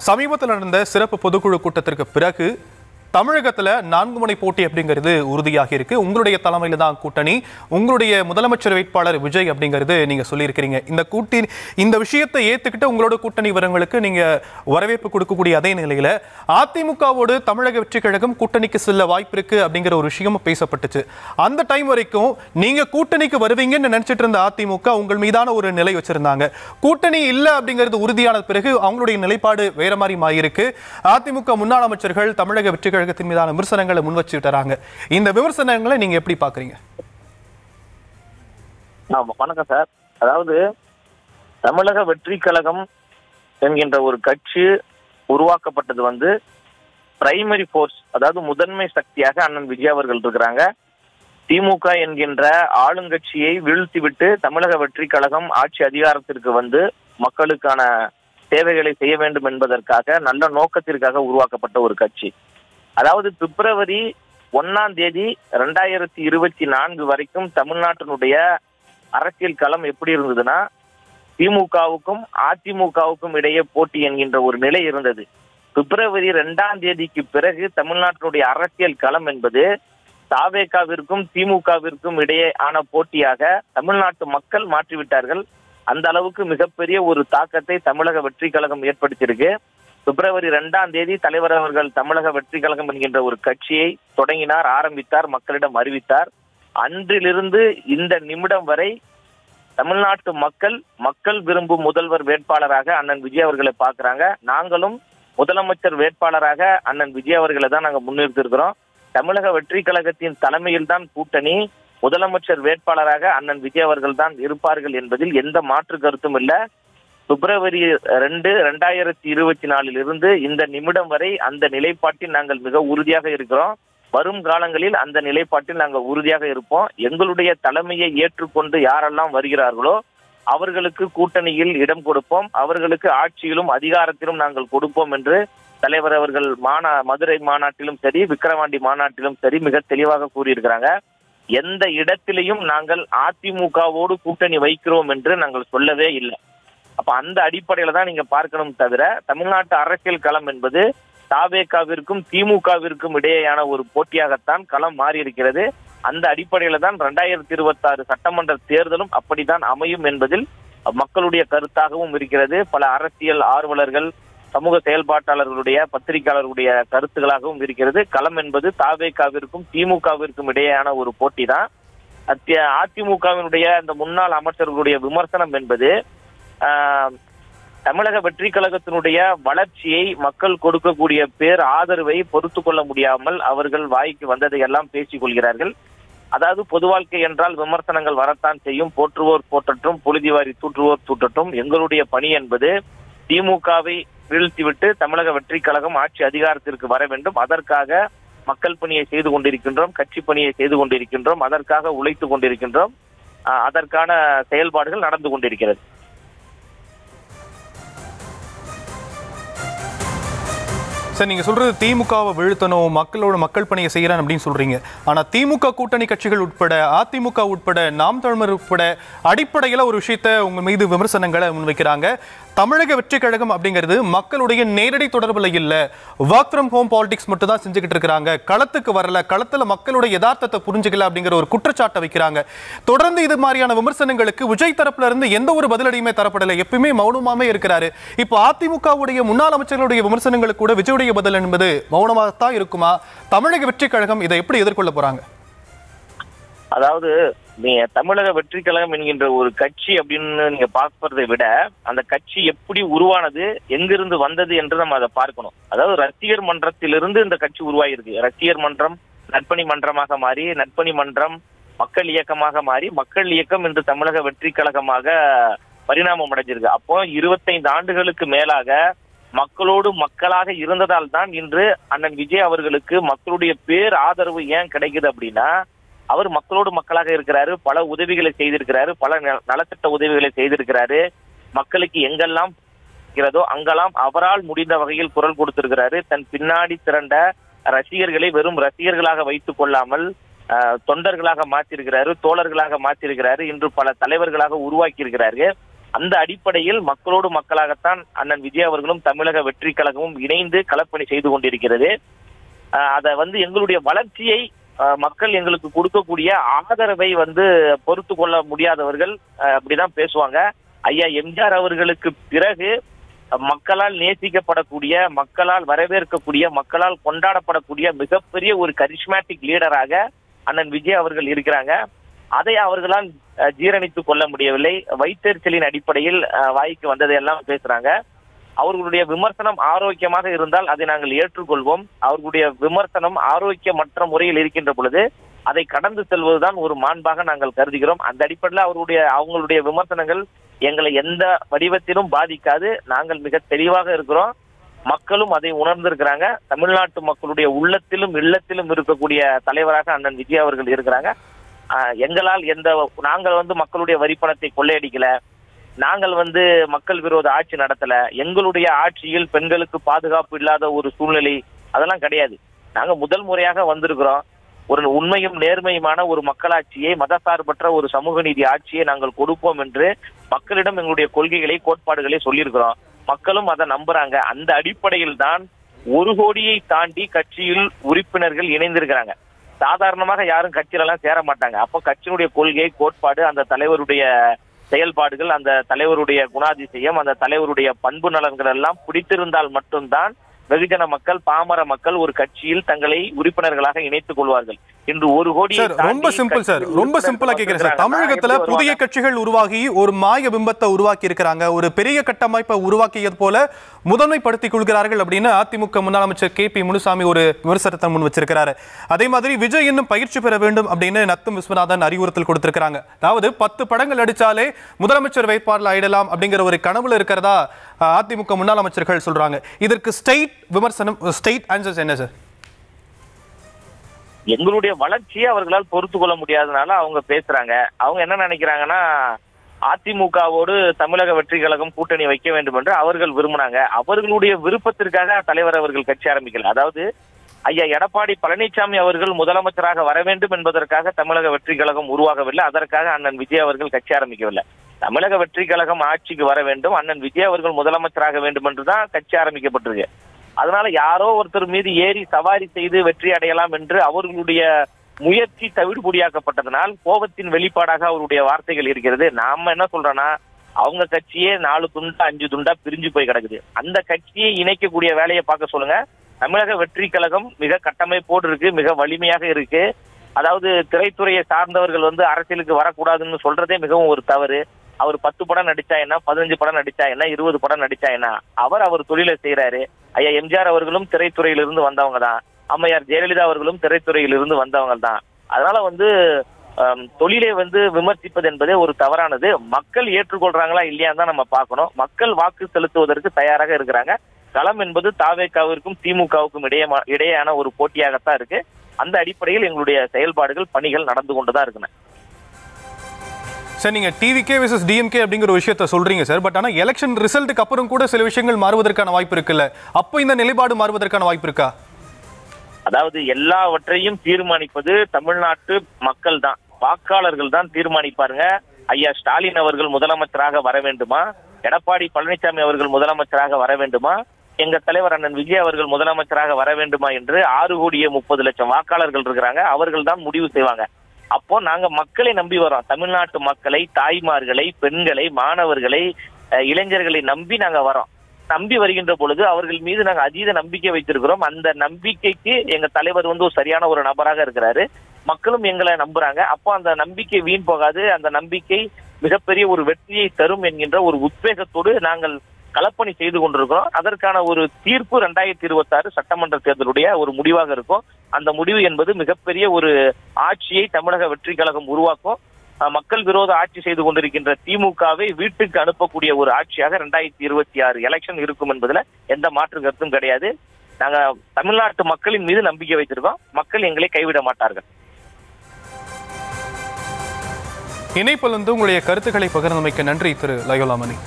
சமீபத்தில் நடந்த சிறப்பு பொதுக்குழு கூட்டத்திற்கு பிறகு தமிழகத்துல 4 முனை போட்டி அப்படிங்கிறது உறுதியாகி இருக்கு. உங்களுடைய தலைமையில தான் கூட்டணி. உங்களுடைய முதலமைச்சர் வேட்பாளர் விஜய் அப்படிங்கிறது நீங்க சொல்லியிருக்கிறீங்க. இந்த விஷயத்தை ஏத்துக்கிட்டு உங்களோட கூட்டணி வரவங்களுக்கு நீங்க வரவேற்பு கொடுக்கக்கூடிய அதே நிலையில அதிமுகவோடு தமிழக வெற்றி கழகம் கூட்டணிக்கு செல்ல வாய்ப்பு இருக்கு அப்படிங்கிற ஒரு விஷயம் பேசப்பட்டுச்சு. அந்த டைம் வரைக்கும் நீங்க கூட்டணிக்கு வருவீங்கன்னு நினைச்சிட்டு இருந்த அதிமுக உங்கள் மீதான ஒரு நிலை வச்சிருந்தாங்க. கூட்டணி இல்ல அப்படிங்கிறது உறுதியான பிறகு அவங்களுடைய நிலைப்பாடு வேற மாதிரி மாறியிருக்கு. அதிமுக முன்னாள் அமைச்சர்கள் தமிழக வெற்றி கழகத்தின் மீதான விமர்சனங்களை முன் வச்சுட்டாங்க. இந்த விமர்சனங்களை நீங்க எப்படி பாக்குறீங்க? வணக்கம் சார். அதாவது தமிழக வெற்றி கழகம் என்கின்ற ஒரு கட்சி உருவாக்கப்பட்டது பிரைமரி போர்ஸ், அதாவது முதன்மை சக்தியாக அண்ணன் விஜய் அவர்கள் இருக்கிறாங்க. திமுக என்கின்ற ஆளுங்கட்சியை வீழ்த்திவிட்டு தமிழக வெற்றி கழகம் ஆட்சி அதிகாரத்திற்கு மக்களுக்கான சேவைகளை செய்ய வேண்டும் என்பதற்காக நல்ல நோக்கத்திற்காக உருவாக்கப்பட்ட ஒரு கட்சி. அதாவது பிப்ரவரி 1ஆம் தேதி 2024 வரைக்கும் தமிழ்நாட்டினுடைய அரசியல் களம் எப்படி இருந்ததுன்னா, திமுகவுக்கும் அதிமுகவுக்கும் இடையே போட்டி என்கின்ற ஒரு நிலை இருந்தது. பிப்ரவரி 2ஆம் தேதிக்கு பிறகு தமிழ்நாட்டினுடைய அரசியல் களம் என்பது தாவேகாவிற்கும் திமுகவிற்கும் இடையே ஆன போட்டியாக தமிழ்நாட்டு மக்கள் மாற்றிவிட்டார்கள். அந்த அளவுக்கு மிகப்பெரிய ஒரு தாக்கத்தை தமிழக வெற்றி கழகம் ஏற்படுத்தியிருக்கு. பிப்ரவரி 2ஆம் தேதி தலைவர் அவர்கள் தமிழக வெற்றி கழகம் என்கின்ற ஒரு கட்சியை தொடங்கினார், ஆரம்பித்தார், மக்களிடம் அறிவித்தார். அன்றிலிருந்து இந்த நிமிடம் வரை தமிழ்நாட்டு மக்கள் விரும்பும் முதல்வர் வேட்பாளராக அண்ணன் விஜய் அவர்களை பார்க்கிறாங்க. நாங்களும் முதலமைச்சர் வேட்பாளராக அண்ணன் விஜய் அவர்களை தான் நாங்கள் முன்னிறுத்திருக்கிறோம். தமிழக வெற்றி கழகத்தின் தலைமையில் தான் கூட்டணி. முதலமைச்சர் வேட்பாளராக அண்ணன் விஜய் அவர்கள் தான் இருப்பார்கள் என்பதில் எந்த மாற்று கருத்தும் இல்லை. பிப்ரவரி 2, 2024 இருந்து இந்த நிமிடம் வரை அந்த நிலைப்பாட்டில் நாங்கள் மிக உறுதியாக இருக்கிறோம். வரும் காலங்களில் அந்த நிலைப்பாட்டில் நாங்கள் உறுதியாக இருப்போம். எங்களுடைய தலைமையை ஏற்றுக்கொண்டு யாரெல்லாம் வருகிறார்களோ அவர்களுக்கு கூட்டணியில் இடம் கொடுப்போம், அவர்களுக்கு ஆட்சியிலும் அதிகாரத்திலும் நாங்கள் கொடுப்போம் என்று தலைவர் அவர்கள் மதுரை மாநாட்டிலும் சரி, விக்கிரவாண்டி மாநாட்டிலும் சரி மிக தெளிவாக கூறியிருக்கிறாங்க. எந்த இடத்திலையும் நாங்கள் அதிமுகவோடு கூட்டணி வைக்கிறோம் என்று நாங்கள் சொல்லவே இல்லை. அப்ப அந்த அடிப்படையில தான் நீங்க பார்க்கணும். தவிர தமிழ்நாட்டு அரசியல் களம் என்பது தாவேகாவிற்கும் திமுகவிற்கும் இடையேயான ஒரு போட்டியாகத்தான் களம் மாறி இருக்கிறது. அந்த அடிப்படையில தான் 2026 சட்டமன்ற தேர்தலும் அப்படித்தான் அமையும் என்பதில் மக்களுடைய கருத்தாகவும் இருக்கிறது. பல அரசியல் ஆர்வலர்கள், சமூக செயல்பாட்டாளர்களுடைய, பத்திரிகையாளர்களுடைய கருத்துக்களாகவும் இருக்கிறது. களம் என்பது தாவேகாவிற்கும் திமுகவிற்கும் இடையேயான ஒரு போட்டி தான். அதிமுகவினுடைய அந்த முன்னாள் அமைச்சர்களுடைய விமர்சனம் என்பது தமிழக வெற்றி கழகத்தினுடைய வளர்ச்சியை, மக்கள் கொடுக்கக்கூடிய ஆதரவை பொறுத்து கொள்ள முடியாமல் அவர்கள் வாய்க்கு வந்ததை எல்லாம் பேசிக் கொள்கிறார்கள். அதாவது பொது வாழ்க்கை என்றால் விமர்சனங்கள் வரத்தான் செய்யும். போற்றுவோர் போற்றட்டும், புழுதிவாரி தூற்றுவோர் தூற்றட்டும். எங்களுடைய பணி என்பது திமுகவை வீழ்த்திவிட்டு தமிழக வெற்றி கழகம் ஆட்சி அதிகாரத்திற்கு வர வேண்டும். அதற்காக மக்கள் பணியை செய்து கொண்டிருக்கின்றோம், கட்சி பணியை செய்து கொண்டிருக்கின்றோம், அதற்காக உழைத்து கொண்டிருக்கின்றோம். அதற்கான செயல்பாடுகள் நடந்து கொண்டிருக்கிறது. சார், நீங்க சொல்றது திமுகவை வீழ்த்தணும், மக்கள் பணியை செய்யறேன் அப்படின்னு சொல்றீங்க. ஆனா திமுக கூட்டணி கட்சிகள் உட்பட, அதிமுக உட்பட, நாம் தமிழர் உட்பட அடிப்படையில ஒரு விஷயத்த உங்க மீது விமர்சனங்களை முன்வைக்கிறாங்க. தமிழக வெற்றி கழகம் அப்படிங்கிறது மக்களுடைய நேரடி தொடர்புல இல்ல, ஒர்க் ஃப்ரம் ஹோம் பாலிடிக்ஸ் மட்டும் தான் செஞ்சுக்கிட்டு இருக்காங்க, களத்துக்கு வரல, களத்துல மக்களுடைய யதார்த்தத்தை புரிஞ்சுக்கல அப்படிங்கிற ஒரு குற்றச்சாட்டை வைக்கிறாங்க. தொடர்ந்து இது மாதிரியான விமர்சனங்களுக்கு விஜய் தரப்புல இருந்து எந்த ஒரு பதிலடியுமே தரப்படலை, எப்பயுமே மௌனமாவே இருக்கிறாரு. இப்போ அதிமுகவுடைய முன்னாள் அமைச்சர்களுடைய விமர்சனங்களுக்கு கூட விஜயுடைய பதில் என்பது மௌனமாகத்தான் இருக்குமா? தமிழக வெற்றி கழகம் இதை எப்படி எதிர்கொள்ள போறாங்க? அதாவது தமிழக வெற்றி கழகம் என்கின்ற ஒரு கட்சி அப்படின்னு நீங்க பார்ப்பதை விட அந்த கட்சி எப்படி உருவானது, எங்கிருந்து வந்தது என்று நம்ம அதை பார்க்கணும். அதாவது ரசிகர் மன்றத்திலிருந்து இந்த கட்சி உருவாயிருக்கு. ரசிகர் மன்றம் நற்பணி மன்றமாக மாறி, நற்பணி மன்றம் மக்கள் இயக்கமாக மாறி, மக்கள் இயக்கம் இன்று தமிழக வெற்றி கழகமாக பரிணாமம் அடைஞ்சிருக்கு. அப்போ 25 ஆண்டுகளுக்கு மேலாக மக்களோடு மக்களாக இருந்ததால் தான் இன்று அண்ணன் விஜய் அவர்களுக்கு மக்களுடைய ஆதரவு ஏன் கிடைக்குது அப்படின்னா, அவர் மக்களோடு மக்களாக இருக்கிறாரு, பல உதவிகளை செய்திருக்கிறாரு, பல நலத்திட்ட உதவிகளை செய்திருக்கிறாரு. மக்களுக்கு எங்கெல்லாம் இருக்கிறதோ அங்கெல்லாம் அவரால் முடிந்த வகையில் குரல் கொடுத்திருக்கிறாரு. தன் பின்னாடி திரண்ட ரசிகர்களை வெறும் ரசிகர்களாக வைத்துக் கொள்ளாமல் தொண்டர்களாக மாற்றிருக்கிறாரு, தோழர்களாக மாற்றிருக்கிறாரு, இன்று பல தலைவர்களாக உருவாக்கி இருக்கிறாரு. அந்த அடிப்படையில் மக்களோடு மக்களாகத்தான் அண்ணன் விஜய் அவர்களும் தமிழக வெற்றி கழகமும் இணைந்து களப்பணி செய்து கொண்டிருக்கிறது. அதை எங்களுடைய வளர்ச்சியை மக்கள் எங்களுக்கு கொடுக்கக்கூடிய ஆதரவை பொறுத்து கொள்ள முடியாதவர்கள் அப்படிதான் பேசுவாங்க. ஐயா எம்ஜிஆர் அவர்களுக்கு பிறகு மக்களால் நேசிக்கப்படக்கூடிய, மக்களால் வரவேற்கக்கூடிய, மக்களால் கொண்டாடப்படக்கூடிய மிகப்பெரிய ஒரு கரிஸ்மேட்டிக் லீடராக அண்ணன் விஜய் அவர்கள் இருக்கிறாங்க. அதை அவர்களால் ஜீரணித்துக் கொள்ள முடியவில்லை. வைத்தறிச்சலின் அடிப்படையில் வாய்க்கு வந்ததையெல்லாம் பேசுறாங்க. அவர்களுடைய விமர்சனம் ஆரோக்கியமாக இருந்தால் அதை நாங்கள் ஏற்றுக்கொள்வோம். அவர்களுடைய விமர்சனம் ஆரோக்கியமற்ற முறையில் இருக்கின்ற பொழுது அதை கடந்து செல்வதுதான் ஒரு மாண்பாக நாங்கள் கருதுகிறோம். அந்த அடிப்படையில் அவங்களுடைய விமர்சனங்கள் எங்களை எந்த வடிவத்திலும் பாதிக்காது. நாங்கள் மிக தெளிவாக இருக்கிறோம். மக்களும் அதை உணர்ந்திருக்கிறாங்க. தமிழ்நாட்டு மக்களுடைய உள்ளத்திலும் இல்லத்திலும் இருக்கக்கூடிய தலைவராக அண்ணன் விஜய் அவர்கள் இருக்கிறாங்க. எங்களால் நாங்கள் மக்களுடைய வரிப்பணத்தை கொள்ளையடிக்கல, நாங்கள் மக்கள் விரோத ஆட்சி நடத்தல, எங்களுடைய ஆட்சியில் பெண்களுக்கு பாதுகாப்பு இல்லாத ஒரு சூழ்நிலை அதெல்லாம் கிடையாது. நாங்க முதல் முறையாக வந்திருக்கிறோம். ஒரு உண்மையும் நேர்மையுமான ஒரு மக்களாட்சியை, மதசார்பற்ற ஒரு சமூக நீதி ஆட்சியை நாங்கள் கொடுப்போம் என்று மக்களிடம் எங்களுடைய கொள்கைகளை, கோட்பாடுகளை சொல்லியிருக்கிறோம். மக்களும் அதை நம்புறாங்க. அந்த அடிப்படையில் தான் 1 கோடியை தாண்டி கட்சியில் உறுப்பினர்கள் இணைந்திருக்கிறாங்க. சாதாரணமாக யாரும் கட்சியிலெல்லாம் சேர மாட்டாங்க. அப்போ கட்சியினுடைய கொள்கை, கோட்பாடு, அந்த தலைவருடைய செயல்பாடுகள், அந்த தலைவருடைய குணாதிசயம், அந்த தலைவருடைய பண்பு நலன்கள் எல்லாம் பிடித்திருந்தால் மட்டும்தான் வெகுஜன மக்கள், பாமர மக்கள் ஒரு கட்சியில் தங்களை உறுப்பினர்களாக இணைத்துக் கொள்வார்கள். இன்று 1 கோடி. ரொம்ப சிம்பிள் சார், ரொம்ப சிம்பிளா கேக்குறேன் சார். தமிழகத்துல புதிய கட்சிகள் உருவாகி ஒரு மாய பிம்பத்தை உருவாக்கி இருக்கிறாங்க, ஒரு பெரிய கட்டமைப்பை உருவாக்கியது போல முதன்மைப்படுத்திக் கொள்கிறார்கள் அப்படின்னு அதிமுக முன்னாள் அமைச்சர் KP முனுசாமி ஒரு விமர்சனத்தை முன் வச்சிருக்கிறாரு. அதே மாதிரி விஜய் இன்னும் பயிற்சி பெற வேண்டும் அப்படின்னு நத்தம் விஸ்வநாதன் அறிவுறுத்தல் கொடுத்திருக்காங்க. அதாவது 10 படங்கள் அடிச்சாலே முதலமைச்சர் வேட்பாளர் ஆயிடலாம் அப்படிங்கிற ஒரு கனவுல இருக்கிறதா அதிமுக முன்னாள் அமைச்சர்கள் சொல்றாங்க. இதற்கு ஸ்டேட் விமர்சனம், ஸ்டேட் ஆன்சர்ஸ் என்ன சார்? எங்களுடைய வளர்ச்சியை அவர்களால் பொறுத்து கொள்ள முடியாதனால அவங்க பேசுறாங்க. அவங்க என்ன நினைக்கிறாங்கன்னா, அதிமுகவோடு தமிழக வெற்றி கழகம் கூட்டணி வைக்க வேண்டும் என்று அவர்கள் விரும்பினாங்க. அவர்களுடைய விருப்பத்திற்காக தலைவர் அவர்கள் கட்சி ஆரம்பிக்கல. அதாவது ஐயா எடப்பாடி பழனிசாமி அவர்கள் முதலமைச்சராக வர வேண்டும் என்பதற்காக தமிழக வெற்றி கழகம் உருவாகவில்லை. அதற்காக அண்ணன் விஜய் அவர்கள் கட்சி ஆரம்பிக்கவில்லை. தமிழக வெற்றி கழகம் ஆட்சிக்கு வர வேண்டும், அண்ணன் விஜய் அவர்கள் முதலமைச்சராக வேண்டும் என்றுதான் கட்சி ஆரம்பிக்கப்பட்டிருக்கு. அதனால யாரோ ஒருத்தர் மீது ஏறி சவாரி செய்து வெற்றி அடையலாம் என்று அவர்களுடைய முயற்சி தவிடுபொடியாக்கப்பட்டதனால் கோபத்தின் வெளிப்பாடாக அவருடைய வார்த்தைகள் இருக்கிறது. நாம என்ன சொல்றோம்னா, அவங்க கட்சியே 4 துண்டா 5 துண்டா பிரிஞ்சு போய் கிடக்குது. அந்த கட்சியை இணைக்கக்கூடிய வேலையை பார்க்க சொல்லுங்க. தமிழக வெற்றி கழகம் மிக கட்டமைப்போடு இருக்கு, மிக வலிமையாக இருக்கு. அதாவது திரைத்துறையை சார்ந்தவர்கள் அரசியலுக்கு வரக்கூடாதுன்னு சொல்றதே மிகவும் ஒரு தவறு. அவர் 10 படம் நடிச்சா என்ன, 15 படம் நடிச்சா என்ன, 20 படம் நடிச்சா என்ன, அவர் தொழிலை செய்யறாரு. ஐயா எம்ஜிஆர் அவர்களும் திரைத்துறையிலிருந்து வந்தவங்க தான். அம்மையார் ஜெயலலிதா அவர்களும் திரைத்துறையிலிருந்து வந்தவங்க தான். அதனால தொழிலை விமர்சிப்பது என்பதே ஒரு தவறானது. மக்கள் ஏற்றுக்கொள்றாங்களா இல்லையான்னு தான் நம்ம பார்க்கணும். மக்கள் வாக்கு செலுத்துவதற்கு தயாராக இருக்கிறாங்க. களம் என்பது தாவேகாவிற்கும் திமுகவுக்கும் இடையேயான ஒரு போட்டியாகத்தான் இருக்கு. அந்த அடிப்படையில் எங்களுடைய செயல்பாடுகள், பணிகள் நடந்து கொண்டுதான் இருக்குங்க. சார், நீங்க டிவிகே வெர்சஸ் டிஎம்கே அப்படிங்கிற ஒரு விஷயத்த சொல்றீங்க சார். பட் ஆனா எலெக்ஷன் ரிசல்ட்டுக்கு அப்புறம் கூட சில விஷயங்கள் மாறுவதற்கான வாய்ப்பு இருக்குல்ல? அப்போ இந்த நிலைப்பாடு மாறுவதற்கான வாய்ப்பு இருக்கா? அதாவது எல்லாவற்றையும் தீர்மானிப்பது தமிழ்நாட்டு மக்கள் தான், வாக்காளர்கள் தான் தீர்மானிப்பாருங்க. ஐயா ஸ்டாலின் அவர்கள் முதலமைச்சராக வர வேண்டுமா, எடப்பாடி பழனிசாமி அவர்கள் முதலமைச்சராக வர வேண்டுமா, எங்க தலைவர் அண்ணன் விஜய் அவர்கள் முதலமைச்சராக வர வேண்டுமா என்று 6,30,00,000 வாக்காளர்கள் இருக்கிறாங்க. அவர்கள் தான் முடிவு செய்வாங்க. அப்போ நாங்க மக்களை நம்பி வரோம். தமிழ்நாட்டு மக்களை, தாய்மார்களை, பெண்களை, மாணவர்களை, இளைஞர்களை நம்பி நாங்க வரோம். நம்பி வருகின்ற பொழுது அவர்கள் மீது நாங்க அதீத நம்பிக்கை வைத்திருக்கிறோம். அந்த நம்பிக்கைக்கு எங்க தலைவர் ஒரு சரியான ஒரு நபராக இருக்கிறாரு. மக்களும் எங்களை நம்புறாங்க. அப்போ அந்த நம்பிக்கை வீண் போகாது. அந்த நம்பிக்கை மிகப்பெரிய ஒரு வெற்றியை தரும் என்கின்ற ஒரு உத்வேகத்தோடு நாங்கள் களப்பணி செய்து கொண்டிருக்கிறோம். அதற்கான ஒரு தீர்ப்பு 2026 சட்டமன்ற தேர்தலுடைய ஒரு முடிவாக இருக்கும். அந்த முடிவு என்பது மிகப்பெரிய ஒரு ஆட்சியை தமிழக வெற்றி கழகம் உருவாக்கும். மக்கள் விரோத ஆட்சி செய்து கொண்டிருக்கின்ற திமுகவை வீட்டுக்கு அனுப்பக்கூடிய ஒரு ஆட்சியாக 2026 எலெக்ஷன் இருக்கும் என்பதுல எந்த மாற்று கருத்தும் கிடையாது. நாங்க தமிழ்நாட்டு மக்களின் மீது நம்பிக்கை வைத்திருக்கோம். மக்கள் எங்களை கைவிட மாட்டார்கள். இணைப்பில் உங்களுடைய கருத்துக்களை பகிர்ந்தமைக்க நன்றி திரு லயோலா மணி.